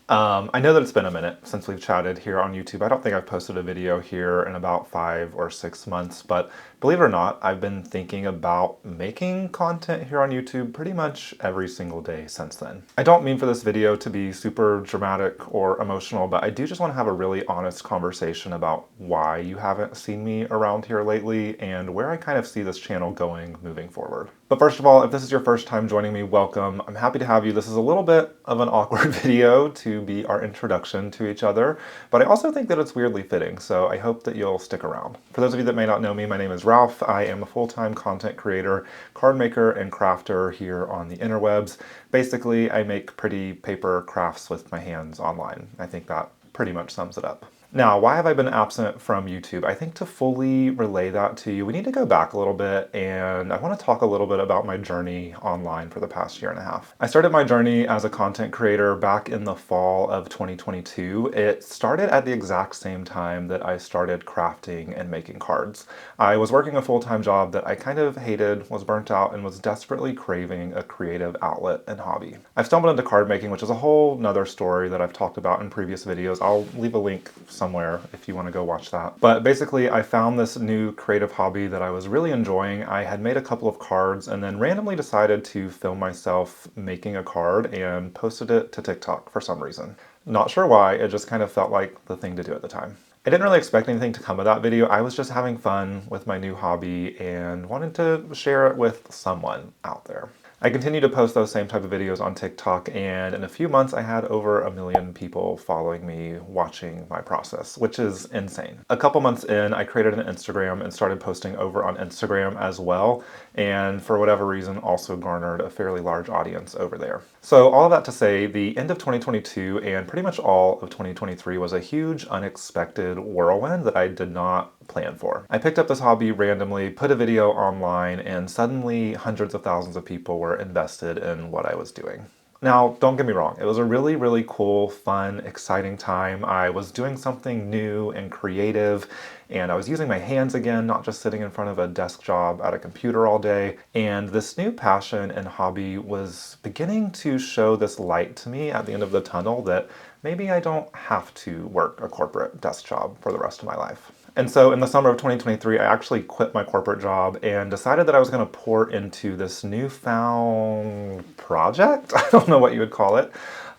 I know that it's been a minute since we've chatted here on YouTube. I don't think I've posted a video here in about 5 or 6 months, but believe it or not, I've been thinking about making content here on YouTube pretty much every single day since then. I don't mean for this video to be super dramatic or emotional, but I do just want to have a really honest conversation about why you haven't seen me around here lately and where I kind of see this channel going moving forward. But first of all, if this is your first time joining me, welcome. I'm happy to have you. This is a little bit of an awkward video to be our introduction to each other, but I also think that it's weirdly fitting, so I hope that you'll stick around. For those of you that may not know me, my name is Ralph. I am a full-time content creator, card maker, and crafter here on the interwebs. Basically, I make pretty paper crafts with my hands online. I think that pretty much sums it up. Now, why have I been absent from YouTube? I think to fully relay that to you, we need to go back a little bit, and I want to talk a little bit about my journey online for the past year and a half. I started my journey as a content creator back in the fall of 2022. It started at the exact same time that I started crafting and making cards. I was working a full-time job that I kind of hated, was burnt out, and was desperately craving a creative outlet and hobby. I've stumbled into card making, which is a whole nother story that I've talked about in previous videos. I'll leave a link somewhere if you want to go watch that. But basically, I found this new creative hobby that I was really enjoying. I had made a couple of cards and then randomly decided to film myself making a card and posted it to TikTok for some reason. Not sure why, it just kind of felt like the thing to do at the time. I didn't really expect anything to come of that video. I was just having fun with my new hobby and wanted to share it with someone out there. I continue to post those same type of videos on TikTok, and in a few months I had over 1 million people following me, watching my process, which is insane. A couple months in, I created an Instagram and started posting over on Instagram as well, and for whatever reason also garnered a fairly large audience over there. So all of that to say, the end of 2022 and pretty much all of 2023 was a huge unexpected whirlwind that I did not plan for. I picked up this hobby randomly, put a video online, and suddenly hundreds of thousands of people were invested in what I was doing. Now, don't get me wrong, it was a really, really cool, fun, exciting time. I was doing something new and creative, and I was using my hands again, not just sitting in front of a desk job at a computer all day. And this new passion and hobby was beginning to show this light to me at the end of the tunnel that maybe I don't have to work a corporate desk job for the rest of my life. And so in the summer of 2023, I actually quit my corporate job and decided that I was going to pour into this newfound project, I don't know what you would call it,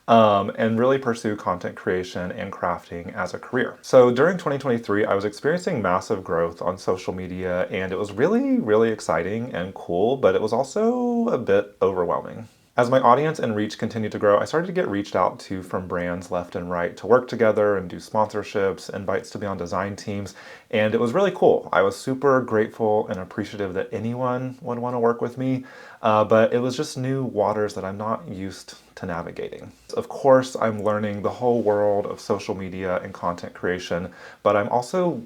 and really pursue content creation and crafting as a career. So during 2023, I was experiencing massive growth on social media, and it was really, really exciting and cool, but it was also a bit overwhelming. As my audience and reach continued to grow, I started to get reached out to from brands left and right to work together and do sponsorships, invites to be on design teams, and it was really cool. I was super grateful and appreciative that anyone would want to work with me, but it was just new waters that I'm not used to navigating. Of course, I'm learning the whole world of social media and content creation, but I'm also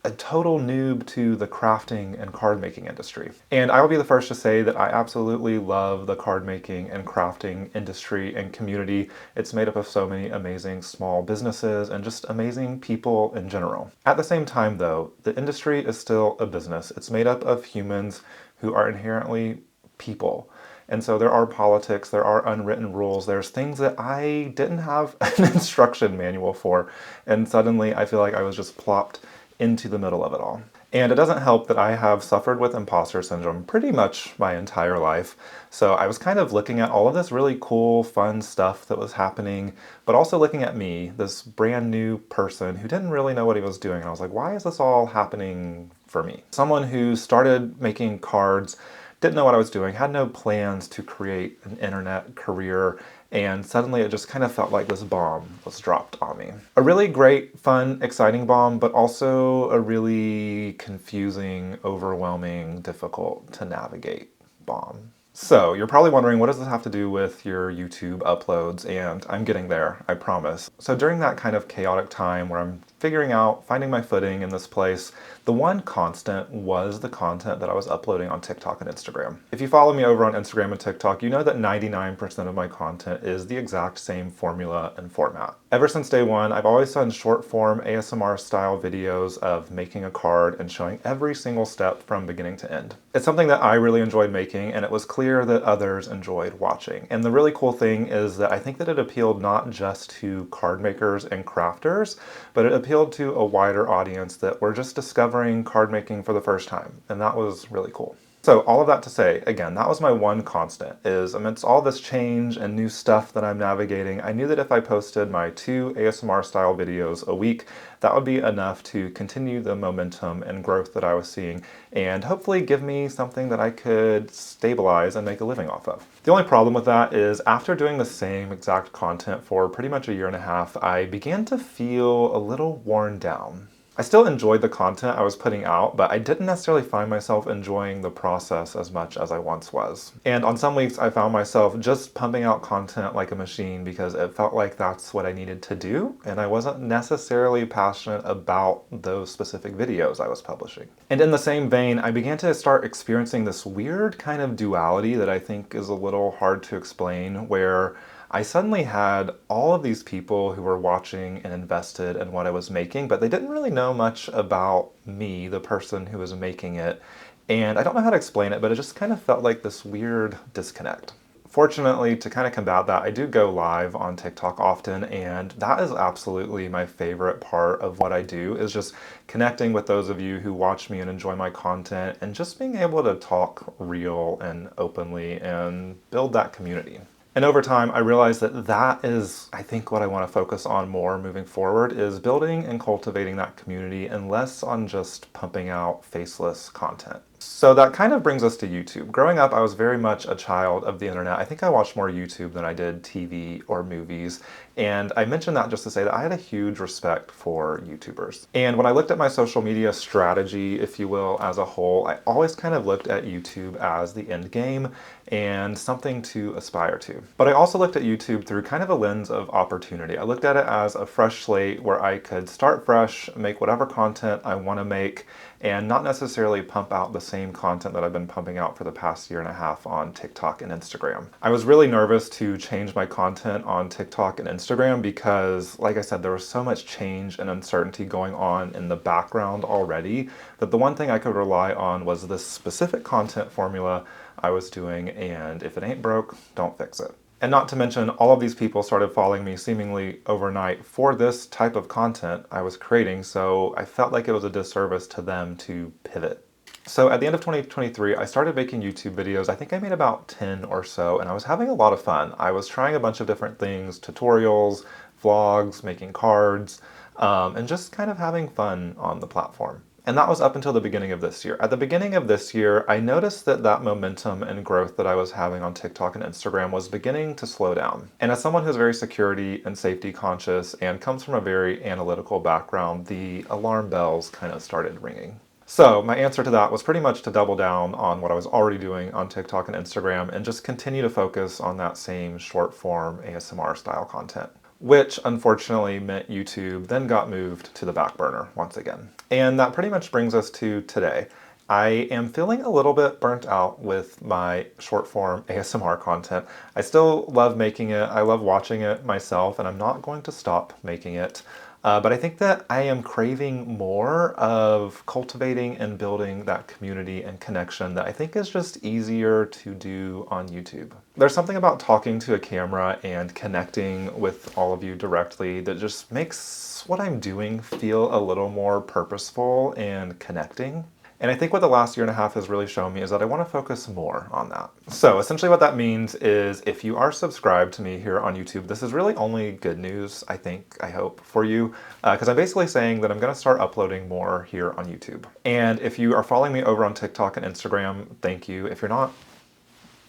a total noob to the crafting and card making industry. And I will be the first to say that I absolutely love the card making and crafting industry and community. It's made up of so many amazing small businesses and just amazing people in general. At the same time though, the industry is still a business. It's made up of humans who are inherently people. And so there are politics, there are unwritten rules, there's things that I didn't have an instruction manual for, and suddenly I feel like I was just plopped into the middle of it all. And it doesn't help that I have suffered with imposter syndrome pretty much my entire life. So I was kind of looking at all of this really cool, fun stuff that was happening, but also looking at me, this brand new person who didn't really know what he was doing. And I was like, why is this all happening for me? Someone who started making cards, didn't know what I was doing, had no plans to create an internet career, and suddenly it just kind of felt like this bomb was dropped on me. A really great, fun, exciting bomb, but also a really confusing, overwhelming, difficult to navigate bomb. So you're probably wondering, what does this have to do with your YouTube uploads? And I'm getting there, I promise. So during that kind of chaotic time where I'm figuring out, finding my footing in this place, the one constant was the content that I was uploading on TikTok and Instagram. If you follow me over on Instagram and TikTok, you know that 99% of my content is the exact same formula and format. Ever since day one, I've always done short form ASMR style videos of making a card and showing every single step from beginning to end. It's something that I really enjoyed making, and it was clear that others enjoyed watching. And the really cool thing is that I think that it appealed not just to card makers and crafters, but it appealed to a wider audience that were just discovering card making for the first time. And that was really cool. So all of that to say, again, that was my one constant, is amidst all this change and new stuff that I'm navigating, I knew that if I posted my 2 ASMR style videos a week, that would be enough to continue the momentum and growth that I was seeing and hopefully give me something that I could stabilize and make a living off of. The only problem with that is after doing the same exact content for pretty much a year and a half, I began to feel a little worn down. I still enjoyed the content I was putting out, but I didn't necessarily find myself enjoying the process as much as I once was. And on some weeks I found myself just pumping out content like a machine because it felt like that's what I needed to do, and I wasn't necessarily passionate about those specific videos I was publishing. And in the same vein, I began to start experiencing this weird kind of duality that I think is a little hard to explain, where I suddenly had all of these people who were watching and invested in what I was making, but they didn't really know much about me, the person who was making it. And I don't know how to explain it, but it just kind of felt like this weird disconnect. Fortunately, to kind of combat that, I do go live on TikTok often, and that is absolutely my favorite part of what I do, is just connecting with those of you who watch me and enjoy my content, and just being able to talk real and openly and build that community. And over time, I realized that that is, I think, what I want to focus on more moving forward, is building and cultivating that community and less on just pumping out faceless content. So that kind of brings us to YouTube. Growing up, I was very much a child of the internet. I think I watched more YouTube than I did TV or movies. And I mention that just to say that I had a huge respect for YouTubers. And when I looked at my social media strategy, if you will, as a whole, I always kind of looked at YouTube as the end game and something to aspire to. But I also looked at YouTube through kind of a lens of opportunity. I looked at it as a fresh slate where I could start fresh, make whatever content I want to make, and not necessarily pump out the same content that I've been pumping out for the past year and a half on TikTok and Instagram. I was really nervous to change my content on TikTok and Instagram because, like I said, there was so much change and uncertainty going on in the background already that the one thing I could rely on was this specific content formula I was doing, and if it ain't broke, don't fix it. And not to mention, all of these people started following me seemingly overnight for this type of content I was creating, so I felt like it was a disservice to them to pivot. So at the end of 2023, I started making YouTube videos. I think I made about 10 or so, and I was having a lot of fun. I was trying a bunch of different things, tutorials, vlogs, making cards, and just kind of having fun on the platform. And that was up until the beginning of this year. At the beginning of this year, I noticed that that momentum and growth that I was having on TikTok and Instagram was beginning to slow down. And as someone who's very security and safety conscious and comes from a very analytical background, the alarm bells kind of started ringing. So my answer to that was pretty much to double down on what I was already doing on TikTok and Instagram and just continue to focus on that same short form ASMR style content, which unfortunately meant YouTube then got moved to the back burner once again. And that pretty much brings us to today. I am feeling a little bit burnt out with my short form ASMR content. I still love making it, I love watching it myself, and I'm not going to stop making it. But I think that I am craving more of cultivating and building that community and connection that I think is just easier to do on YouTube. There's something about talking to a camera and connecting with all of you directly that just makes what I'm doing feel a little more purposeful and connecting. And I think what the last year and a half has really shown me is that I want to focus more on that. So essentially what that means is if you are subscribed to me here on YouTube, this is really only good news, I hope, for you, because I'm basically saying that I'm going to start uploading more here on YouTube. And if you are following me over on TikTok and Instagram, thank you. If you're not,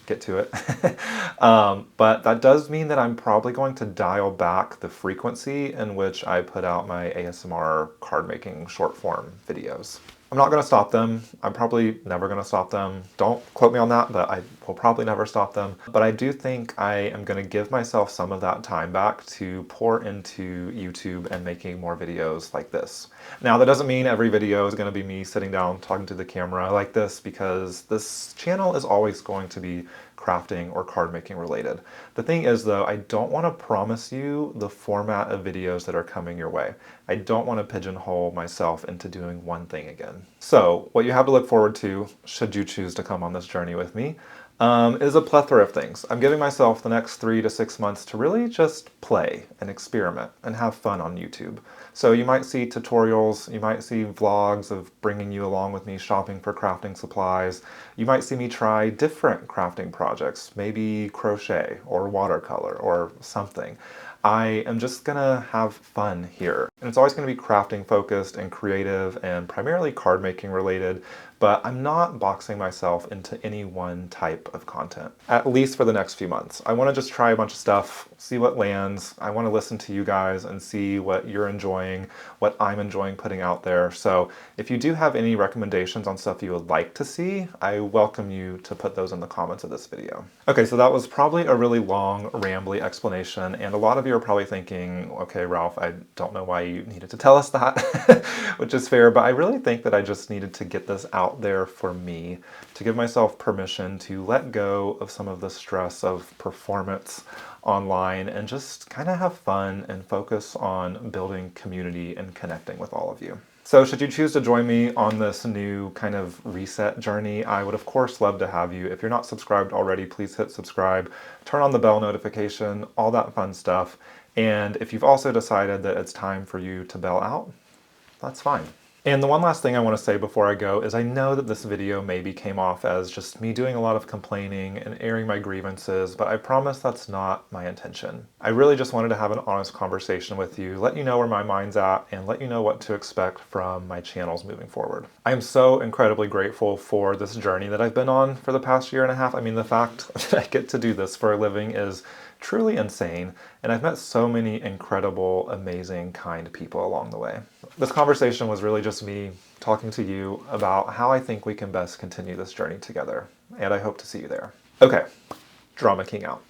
get to it. But that does mean that I'm probably going to dial back the frequency in which I put out my ASMR card making short form videos. I'm not going to stop them. I'm probably never going to stop them. Don't quote me on that, but I will probably never stop them. But I do think I am going to give myself some of that time back to pour into YouTube and making more videos like this. Now, that doesn't mean every video is going to be me sitting down talking to the camera like this, because this channel is always going to be crafting or card making related. The thing is though, I don't want to promise you the format of videos that are coming your way. I don't want to pigeonhole myself into doing one thing again. So what you have to look forward to, should you choose to come on this journey with me, is a plethora of things. I'm giving myself the next 3 to 6 months to really just play and experiment and have fun on YouTube. So you might see tutorials, you might see vlogs of bringing you along with me shopping for crafting supplies. You might see me try different crafting projects, maybe crochet or watercolor or something. I am just gonna have fun here. And it's always gonna be crafting focused and creative and primarily card making related, but I'm not boxing myself into any one type of content, at least for the next few months. I wanna just try a bunch of stuff, see what lands. I wanna listen to you guys and see what you're enjoying, what I'm enjoying putting out there. So if you do have any recommendations on stuff you would like to see, I welcome you to put those in the comments of this video. Okay, so that was probably a really long, rambly explanation, and a lot of you are probably thinking, okay, Ralph, I don't know why you needed to tell us that, which is fair, but I really think that I just needed to get this out there for me, to give myself permission to let go of some of the stress of performance online and just kind of have fun and focus on building community and connecting with all of you. So should you choose to join me on this new kind of reset journey, I would of course love to have you. If you're not subscribed already, please hit subscribe, turn on the bell notification, all that fun stuff. And if you've also decided that it's time for you to bail out, that's fine. And the one last thing I want to say before I go is I know that this video maybe came off as just me doing a lot of complaining and airing my grievances, but I promise that's not my intention. I really just wanted to have an honest conversation with you, let you know where my mind's at, and let you know what to expect from my channels moving forward. I am so incredibly grateful for this journey that I've been on for the past year and a half. I mean, the fact that I get to do this for a living is truly insane, and I've met so many incredible, amazing, kind people along the way. This conversation was really just me talking to you about how I think we can best continue this journey together, and I hope to see you there. Okay, Drama King out.